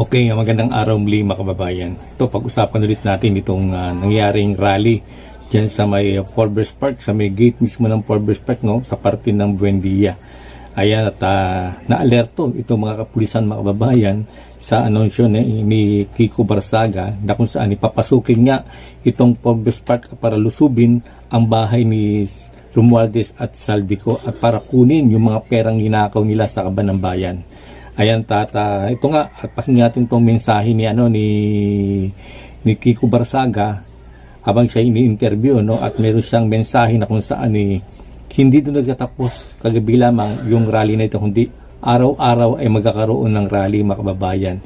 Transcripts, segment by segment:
Okay, magandang araw muli mga kababayan. Ito, pag-usapan ulit natin itong nangyaring rally dyan sa may Forbes Park, sa may gate mismo ng Forbes Park, no? Sa parte ng Buendia. Ayan, at na-alerto itong mga kapulisan mga kababayan sa anunsyo ni Kiko Barsaga na kung saan ipapasukin nga itong Forbes Park para lusubin ang bahay ni Romualdez at Saldico at para kunin yung mga perang ninakaw nila sa kaban ng bayan. Ayan, ito nga, at pakinggan natin itong mensahe ni Kiko Barsaga habang siya ini-interview, no? At meron siyang mensahe na kung saan hindi doon nagtatapos kagabi lamang yung rally na ito, kundi araw-araw ay magkakaroon ng rally mga kababayan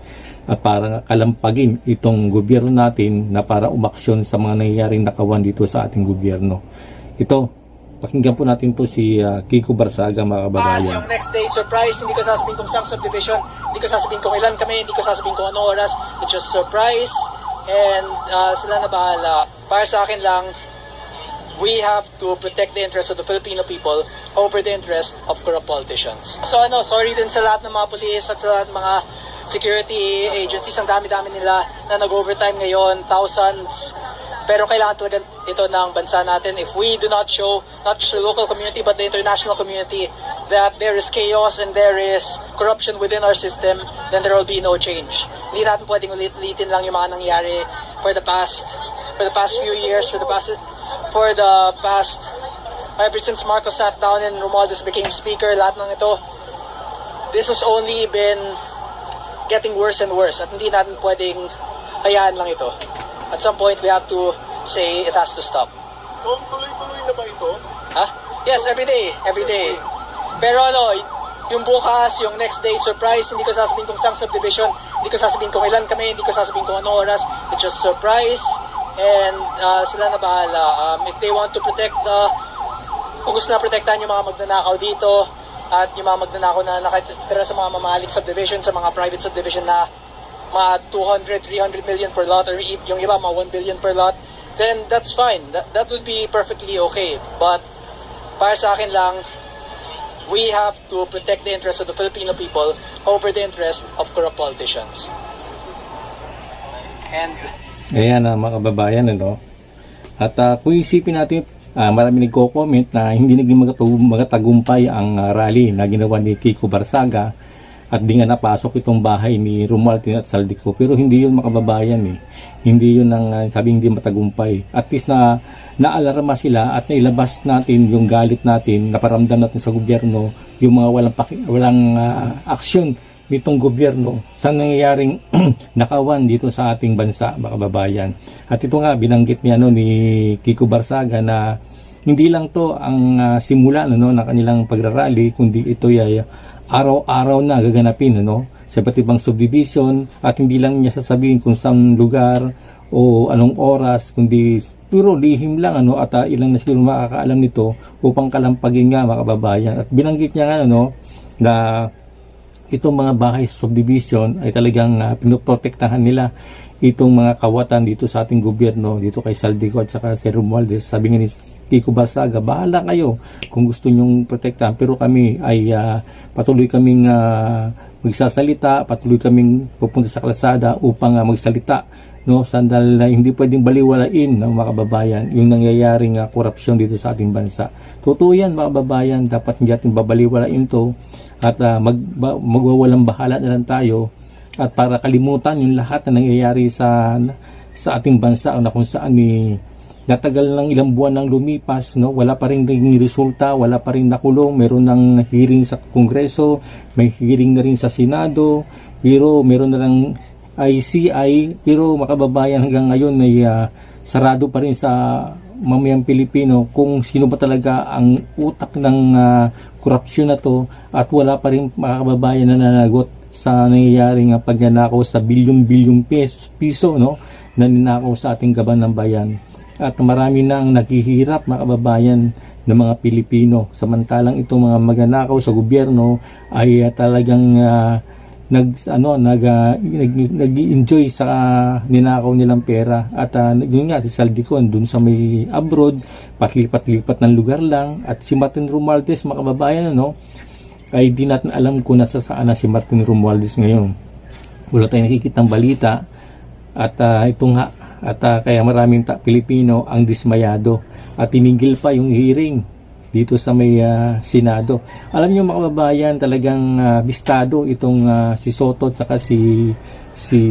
at para kalampagin itong gobyerno natin na para umaksyon sa mga nangyayaring nakawan dito sa ating gobyerno. Ito, pakinggan po natin to si Kiko Barsaga mga kababayan. Yung next day, surprise, hindi ko sasabihin kung saan subdivision, hindi ko sasabihin kung ilan kami, hindi ko sasabihin kung anong oras, it's just surprise, and sila na bahala. Para sa akin lang, we have to protect the interest of the Filipino people over the interest of corrupt politicians. So sorry din sa lahat ng mga police at sa lahat ng mga security agencies, ang dami-dami nila na nag-overtime ngayon, thousands. Pero kailangan talaga ito ng bansa natin. If we do not show, not just the local community, but the international community, that there is chaos and there is corruption within our system, then there will be no change. Hindi natin pwedeng ulit-ulitin lang yung mga nangyari for the past few years, ever since Marcos sat down and Romualdez became speaker, lahat ng ito, this has only been getting worse and worse. At hindi natin pwedeng hayaan lang ito. At some point, we have to say it has to stop. Tuloy-tuloy na ba ito? Ha? Yes, every day. Pero yung bukas, yung next day, surprise, hindi ko sasabihin kung saan subdivision, hindi ko sasabihin kung ilan kami, hindi ko sasabihin kung anong oras, it's just surprise, and sila na bahala. If they want to protect kung gusto na protektahan yung mga magnanakaw dito, at yung mga magnanakaw na nakatira sa mga mamahaling subdivision, sa mga private subdivision na mga 200, 300 million per lot, or yung iba mga 1 billion per lot, then that's fine. That would be perfectly okay. But para sa akin lang, we have to protect the interest of the Filipino people over the interest of corrupt politicians. And Ayan mga kababayan, ano? At kung isipin natin, marami nagko-comment na hindi naging magatagumpay ang rally na ginawa ni Kiko Barsaga at di nga napasok itong bahay ni Romualdez at Saldico. Pero hindi yun makababayan Hindi yun ang sabing hindi matagumpay. At least na naalarma sila at nailabas natin yung galit natin, naparamdam natin sa gobyerno yung mga walang aksyon nitong gobyerno sa nangyayaring nakawan dito sa ating bansa, mga kababayan. At ito nga, binanggit niya ni Kiko Barsaga na hindi lang to ang simula na kanilang pagrarally, kundi ito ay araw-araw na gaganapin sa iba't ibang subdivision, at hindi lang niya sasabihin kung saan lugar o anong oras, kundi puro lihim lang at ilang na siguro makakaalam nito upang kalampagin nga mga kababayan. At binanggit niya nga na itong mga bahay subdivision ay talagang pinoprotektahan nila itong mga kawatan dito sa ating gobyerno, dito kay Saldico at saka si Romualdez. Sabi nga ni Kiko Barsaga, bahala kayo kung gusto nyong protektahan, pero kami ay patuloy kaming magsasalita, patuloy kaming pupunta sa kalsada upang magsalita, sandal na hindi pwedeng baliwalain ng mga kababayan yung nangyayaring korupsyon dito sa ating bansa. Totoo yan mga kababayan, dapat hindi natin babaliwalain to at magwawalang bahala na lang tayo at para kalimutan yung lahat na nangyayari sa ating bansa na kung saan natagal ng ilang buwan nang lumipas, wala pa rin naging resulta, wala pa rin nakulong, meron ng hearing sa Kongreso, may hearing na rin sa Senado, pero meron na lang ICI, pero makababayan hanggang ngayon ay sarado pa rin sa mamayang Pilipino kung sino ba talaga ang utak ng korupsyon na to, at wala pa rin makababayan na nanagot sa nangyayaring pagnanakaw sa bilyong-bilyong piso na ninakaw sa ating gaban ng bayan. At marami nang naghihirap mga kababayan ng mga Pilipino, samantalang itong mga magnanakaw sa gobyerno ay talagang nag-enjoy sa ninakaw nilang pera. At yun nga, si Saldico dun sa may abroad, patlipat-lipat ng lugar lang. At si Martin Romualdez mga kababayan ay di natin alam kung nasa saan na si Martin Romualdez ngayon. wala tayong nakikitang balita at ito nga at kaya maraming Pilipino ang dismayado at tinigil pa yung hearing dito sa may Senado. Alam niyo mga kababayan, talagang bistado itong si Soto at saka si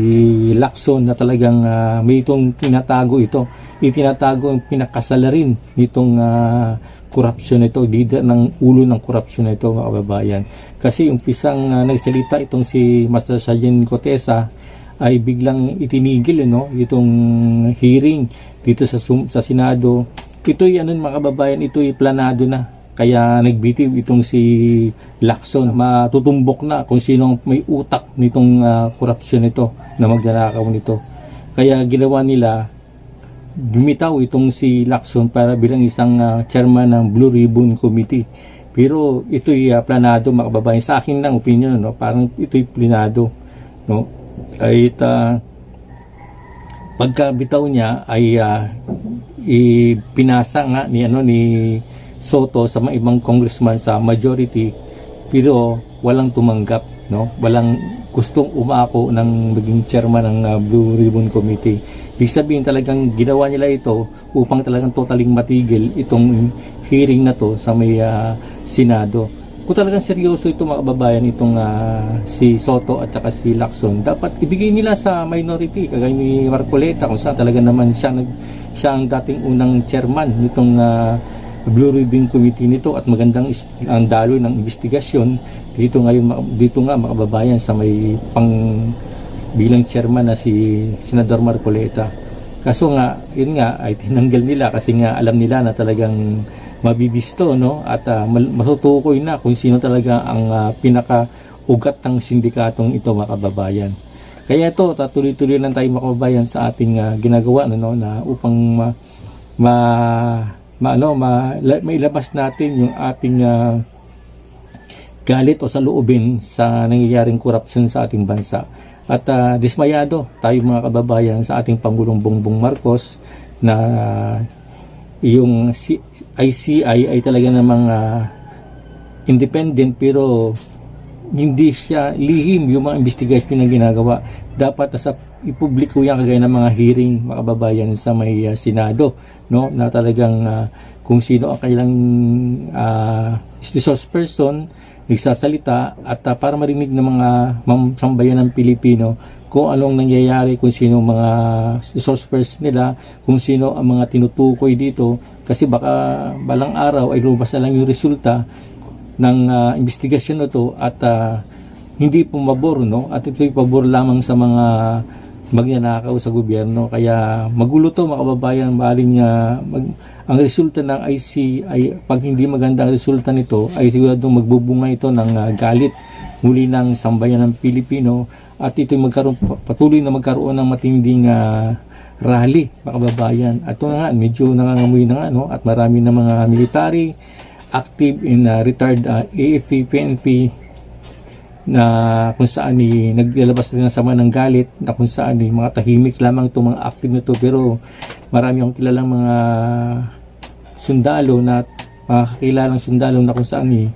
Lacson na talagang may itong tinatago ito. Itinatago ang pinakasalarin nitong korupsyon ito, leader ng ulo ng korupsyon ito mga kababayan. Kasi umpisang nagsalita itong si Master Sergeant Cotesa ay biglang itinigil itong hearing dito sa Senado. Ito'y mga kababayan, ito'y planado na. Kaya nagbitiw itong si Lacson. Matutumbok na kung sino may utak nitong korupsyon ito na magnanakaw nito. Kaya ginawa nila, bumitaw itong si Lacson para bilang isang chairman ng Blue Ribbon Committee. Pero ito'y planado mga kababayan. Sa akin lang opinion, parang ito'y planado. Ay pagkabitaw niya ay ipinasa nga ni Soto sa mga ibang congressman sa majority, pero walang tumanggap, walang gustong umako ng maging chairman ng Blue Ribbon Committee. Ibig sabihin talagang ginawa nila ito upang talagang totaling matigil itong hearing na to sa may Senado. Kung talagang seryoso ito mga kababayan, itong si Soto at saka si Lacson, dapat ibigay nila sa minority, kagaya ni Marcoleta, kung saan talaga naman siya ang dating unang chairman nitong Blue Ribbon Committee nito at magandang ang daloy ng investigasyon dito nga mga kababayan sa may bilang chairman na si Senador Marcoleta. Kaso nga, yun nga ay tinanggal nila kasi nga alam nila na talagang mabibisto at matutukoy na kung sino talaga ang pinaka-ugat ng sindikatong ito mga kababayan. Kaya ito, tuloy-tuloy lang tayo mga kababayan sa ating ginagawa na upang mailabas natin yung ating galit o saloobin sa nangyayaring korupsyon sa ating bansa. At dismayado tayo mga kababayan sa ating Pangulong Bongbong Marcos na yung ICI ay talaga namang independent pero hindi siya lihim yung mga investigasyon na ginagawa. Dapat nasa ipubliko yan kagaya ng mga hearing mga kababayan sa may Senado na talagang kung sino ang kanilang resource person nagsasalita at para marinig ng mga sambayan ng Pilipino kung anong nangyayari, kung sino mga resource person nila, kung sino ang mga tinutukoy dito, kasi baka balang araw ay lumabas na lang yung resulta ng investigasyon na to at hindi pumabor at ito'y pabor lamang sa mga magnanakaw sa gobyerno. Kaya magulo to mga kababayan, maaaring ang resulta ng IC ay pag hindi maganda ang resulta nito ay siguradong magbubunga ito ng galit muli ng sambayan ng Pilipino at ito'y patuloy na magkaroon ng matinding rally mga kababayan. At ito nga medyo nangangamoy na at marami na mga military active in retired AFP, PNP na kung saan naglalabas na ng sama ng galit, na kung saan mga tahimik lamang itong mga active na ito, pero marami akong kilalang mga sundalo na mga kakilalang sundalo na kung saan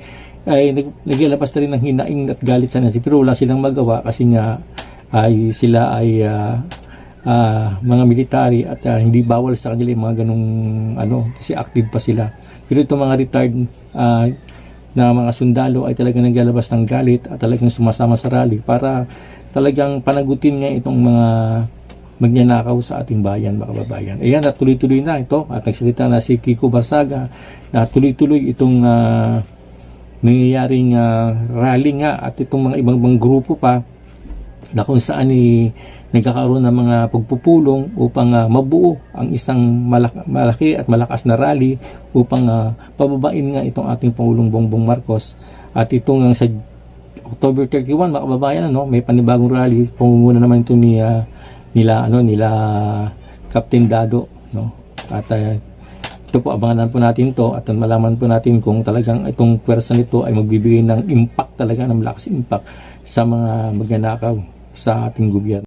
ay naglalabas na rin ng hinaing at galit sa nasi, pero wala silang magawa kasi nga ay sila ay mga military at hindi bawal sa kanila yung mga ganung kasi active pa sila. Pero itong mga retired na mga sundalo ay talagang naglalabas ng galit at talagang sumasama sa rally para talagang panagutin nga itong mga magnanakaw sa ating bayan mga kababayan. Ayan, at tuloy-tuloy na ito at nagsalita na si Kiko Barsaga na tuloy-tuloy itong nangyayaring rally nga at itong mga ibang grupo pa na kung saan nagkakaroon ng mga pagpupulong upang mabuo ang isang malaki at malakas na rally upang pababain nga itong ating Pangulong Bongbong Marcos. At itong sa October 31 mga kababayan, may panibagong rally, pangunguna naman ito nila Captain Dado, at ito po, abangan po natin to at malaman po natin kung talagang itong pwersa nito ay magbibigay ng impact talaga, ng malakas impact sa mga magnanakaw sa ating gobyerno.